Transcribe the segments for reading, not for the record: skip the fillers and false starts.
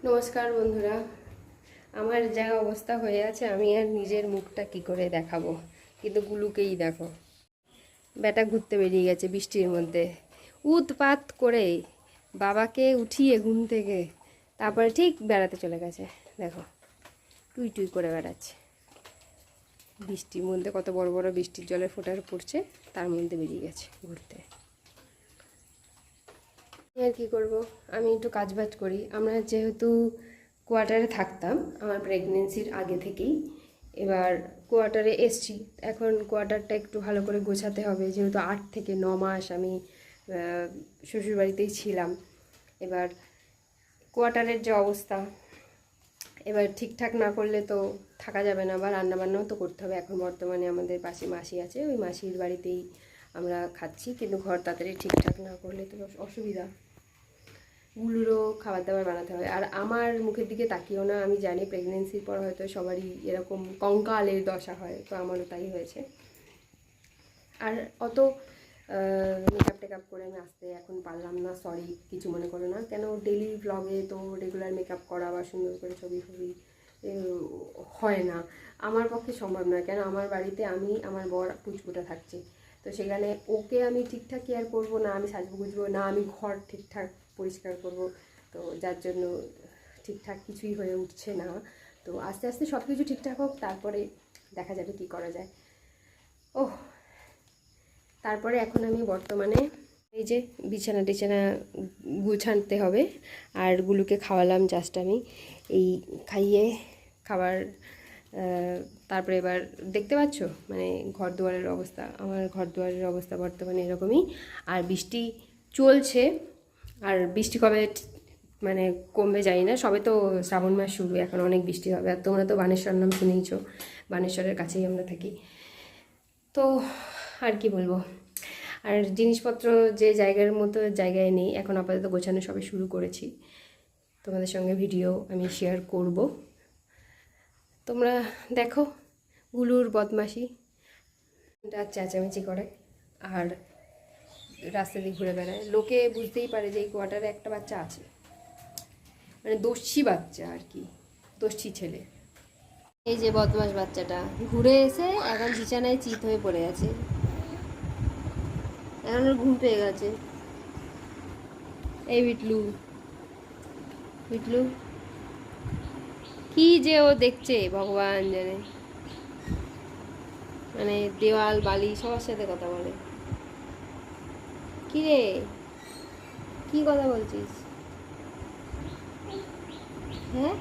নমস্কার বন্ধুরা, আমার যা অবস্থা হয়ে আছে আমি আর নিজের মুখটা কি করে দেখাবো, কিন্তু গুলুকেই দেখো, ব্যাটা ঘুরতে বেরিয়ে গেছে বৃষ্টির মধ্যে উৎপাত করে বাবাকে উঠিয়ে ঘুম থেকে, তারপরে ঠিক বেড়াতে চলে গেছে। দেখো টুই টুই করে বেড়াচ্ছে বৃষ্টির মধ্যে, কত বড় বড় বৃষ্টির জলের ফোঁটা পড়ছে, তার মধ্যে বেরিয়ে গেছে ঘুরতে। আর কি করব, আমি একটু কাজবাজ করি। আমরা যেহেতু কোয়ার্টারে থাকতাম আমার প্রেগনেন্সির আগে থেকেই, এবার কোয়ার্টারে এসছি, এখন কোয়ার্টারটা একটু ভালো করে গোছাতে হবে, যেহেতু 8 থেকে 9 মাস আমি শ্বশুরবাড়িতেই ছিলাম। এবার কোয়ার্টারের যে অবস্থা, এবার ঠিকঠাক না করলে তো থাকা যাবে না, বা রান্নাবান্নাও তো করতে হবে। এখন বর্তমানে আমাদের পাশে মাসি আছে, ওই মাসির বাড়িতেই আমরা খাচ্ছি, কিন্তু ঘর তাড়াতাড়ি ঠিকঠাক না করলে তো অসুবিধা। গুলোরও খাবার দাবার বানাতে হবে। আর আমার মুখের দিকে তাকিও না, আমি জানি প্রেগনেন্সির পর হয়তো সবারই এরকম কঙ্কালের দশা হয়, তো আমারও তাই হয়েছে। আর অত মেকআপ টেকআপ করে আমি আসতে এখন পারলাম না, সরি, কিছু মনে করো না। কেন ডেলি ব্লগে তো রেগুলার মেকআপ করা বা সুন্দর করে ছবি হয় না, আমার পক্ষে সম্ভব নয়। কেন আমার বাড়িতে আমি, আমার বর পুচকুটা থাকছে, তো সেখানে ওকে আমি ঠিকঠাক কেয়ার করবো না, আমি সাজবো গুজবো না, আমি ঘর ঠিকঠাক পরিষ্কার করব, তো যার জন্য ঠিকঠাক কিছুই হয়ে উঠছে না। তো আস্তে আস্তে সব কিছু ঠিকঠাক হোক, তারপরে দেখা যাবে কি করা যায়। ওহ, তারপরে এখন আমি বর্তমানে এই যে বিছানা টিছানা গুছাতে হবে, আর গুলোকে খাওয়ালাম জাস্ট আমি, এই খাইয়ে খাবার। তারপরে এবার দেখতে পাচ্ছ মানে ঘর দুয়ারের অবস্থা, আমার ঘর দুয়ারের অবস্থা বর্তমানে এরকমই। আর বৃষ্টি চলছে, আর বৃষ্টি কবে মানে কমবে জানি না। সবে তো শ্রাবণ মাস শুরু, এখন অনেক বৃষ্টি হবে। আর তোমরা তো বানেশ্বর নাম শুনেইছো, বানেশ্বরের কাছেই আমরা থাকি। তো আর কি বলবো, আর জিনিসপত্র যে জায়গার মতো জায়গায় নেই, এখন আপাতত গোছানো সবে শুরু করেছি, তোমাদের সঙ্গে ভিডিও আমি শেয়ার করব। তোমরা দেখো গুলুর বদমাশি, চেঁচামেচি করে আর রাস্তা দিয়ে ঘুরে বেড়ায়, লোকে বুঝতেই পারে যে এই কোয়ার্টারে একটা বাচ্চা আছে, মানে দস্যি বাচ্চা আর কি, দস্যি ছেলে। এই যে বদমাশ বাচ্চাটা ঘুরে এসে এখন বিছানায় চিত হয়ে পড়ে আছে, এখন ওর ঘুম পেয়ে গেছে। এই বিটলু, বিটলু কি যে ও দেখছে ভগবান জানে, মানে দেওয়াল বালি সবার সাথে কথা বলে। কি রে, কি কথা বলছিস? হ্যাঁ,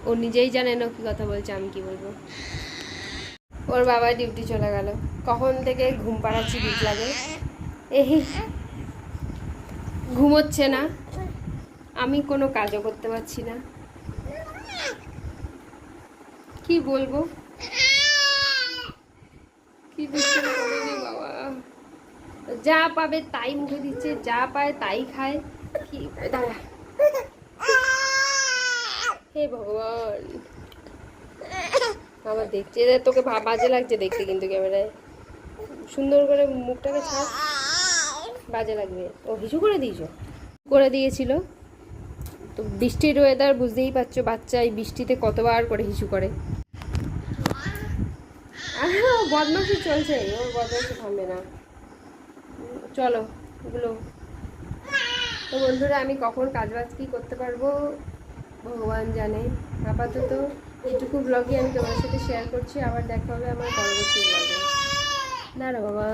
ও নিজেই জানে না কি কথা বলছে, আমি কি বলবো। ওর বাবা ডিউটি চলে গেল, কখন থেকে ঘুম পাড়াচ্ছি বিট লাগে, এই ঘুমোচ্ছে না, আমি কোনো কাজও করতে পারছি না, কি বলবো, কি দুষ্টুমি করে রে বাবা, যা পাবে তাই মুখে দিচ্ছে, যা পায় তাই খায়। কি দাঁড়া, হে ভগবান, আবার দেখছে, তোকে বাজে লাগছে দেখতে, কিন্তু ক্যামেরায় সুন্দর করে মুখটাকে ছাড়, বাজে লাগবে। ও হিসু করে দিয়েছ, করে দিয়েছিল তো, বৃষ্টির ওয়েদার বুঝতেই পারছো, বাচ্চা এই বৃষ্টিতে কতবার করে হিসু করে। আর বদমাশি চলছে, ওর বদমাশি থামবে না। চলো এগুলো, তো বন্ধুরা আমি কখন কাজবাজ কি করতে পারবো ভগবান জানে। আপাতত এইটুকু ব্লগই আমি তোমার সাথে শেয়ার করছি, আবার দেখা হবে আমার পরবর্তী ব্লগে। না রে বাবা।